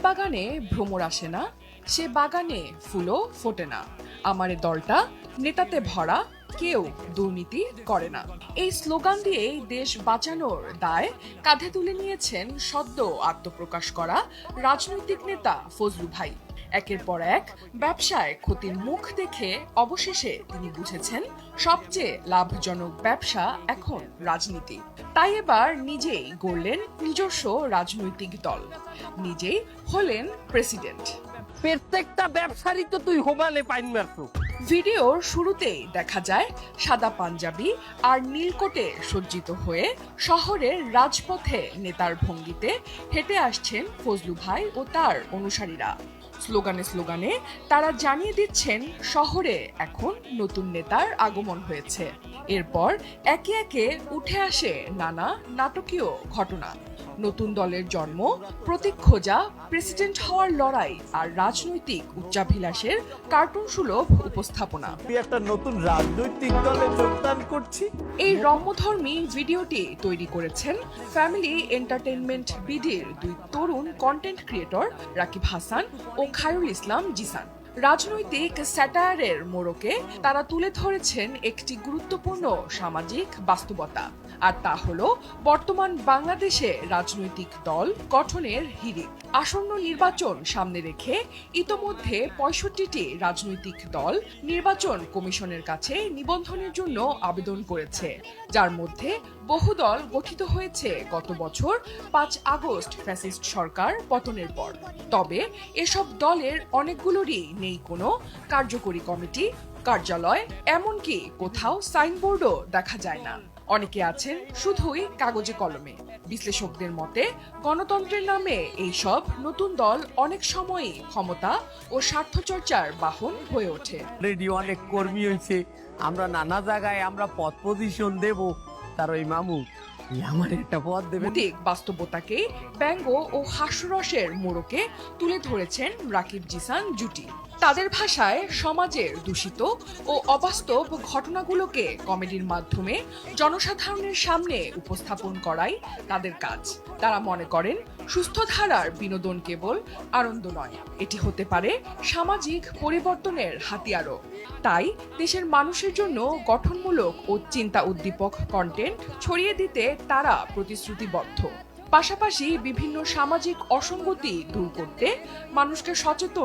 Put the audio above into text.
বাগানে ভ্রমর আসে না, সে বাগানে ফুলও ফোটে না, আমারে দলটা নেতাতে ভরা, কেউ দুর্নীতি করে না। এই স্লোগান দিয়েই দেশ বাঁচানোর দায় কাঁধে তুলে নিয়েছেন সদ্য আত্মপ্রকাশ করা রাজনৈতিক নেতা ফজলু ভাই। একের পর এক ব্যবসায় ক্ষতির মুখ দেখে অবশেষে তিনি বুঝেছেন সবচেয়ে লাভজনক ব্যবসা এখন রাজনীতি। তাই এবার নিজেই গড়লেন নিজস্ব রাজনৈতিক দল, নিজেই হলেন প্রেসিডেন্ট। প্রত্যেকটা ব্যবসারই তো তুই হোবালে পাইন মারছো। ভিডিওর শুরুতেই দেখা যায় সাদা পাঞ্জাবি আর নীলকোটে সজ্জিত হয়ে শহরের রাজপথে নেতার ভঙ্গিতে হেঁটে আসছেন ফজলু ভাই ও তার অনুসারীরা। স্লোগানে স্লোগানে তারা জানিয়ে দিচ্ছেন শহরে এখন নতুন নেতার আগমন হয়েছে। এরপর একে একে উঠে আসে নানা নাটকীয় ঘটনা। নতুন দলের জন্ম, প্রতীক খোঁজা, প্রেসিডেন্ট হওয়ার লড়াই আর রাজনৈতিক উচ্চাভিলাষের কার্টুন সুলভ উপস্থাপনা। একটা নতুন রাজনৈতিক দলে যোগদান করছি। এই রম্যধর্মী ভিডিওটি তৈরি করেছেন ফ্যামিলি এন্টারটেইনমেন্ট বিডির দুই তরুণ কন্টেন্ট ক্রিয়েটর রাকিব হাসান ও খায়রুল ইসলাম জিসান। রাজনৈতিক স্যাটায়ারের মোড়কে তারা তুলে ধরেছেন একটি গুরুত্বপূর্ণ সামাজিক বাস্তবতা, আর তা হলো বর্তমান বাংলাদেশে রাজনৈতিক দল গঠনের হিড়িক। আসন্ন নির্বাচন সামনে রেখে ইতোমধ্যে ৬৫টি রাজনৈতিক দল নির্বাচন কমিশনের কাছে নিবন্ধনের জন্য আবেদন করেছে, যার মধ্যে বহু দল গঠিত হয়েছে গত বছর ৫ আগস্ট ফ্যাসিস্ট সরকার পতনের পর। তবে এসব দলের অনেকগুলোরই নেই কোনো কার্যকরী কমিটি, কার্যালয়, এমনকি কোথাও সাইনবোর্ডও দেখা যায় না। অনেকে আছেন শুধুই কাগজে কলমে। বিশ্লেষকদের মতে গণতন্ত্রের নামে এইসব নতুন দল অনেক সময়ই ক্ষমতা ও স্বার্থচর্চার বাহন হয়ে ওঠে। রেডি অনেক কর্মী হয়েছে, আমরা নানা জায়গায় আমরা পদ পজিশন দেব, তার ওই মামু আমার একটা পদ দেবে। নৈতিক বাস্তবতাকে ব্যঙ্গ ও হাস্যরসের মোড়কে তুলে ধরেছেন রাকিব জিসান জুটি। তাদের ভাষায় সমাজের দূষিত ও অবাস্তব ঘটনাগুলোকে কমেডির মাধ্যমে জনসাধারণের সামনে উপস্থাপন করাই তাদের কাজ। তারা মনে করেন সুস্থ ধারার বিনোদন কেবল আনন্দ নয়, এটি হতে পারে সামাজিক পরিবর্তনের হাতিয়ারও। তাই দেশের মানুষের জন্য গঠনমূলক ও চিন্তা উদ্দীপক কন্টেন্ট ছড়িয়ে দিতে তারা প্রতিশ্রুতিবদ্ধ। পাশাপাশি বিভিন্ন সামাজিক অসঙ্গতি দূর করতে মানুষকে সচেতন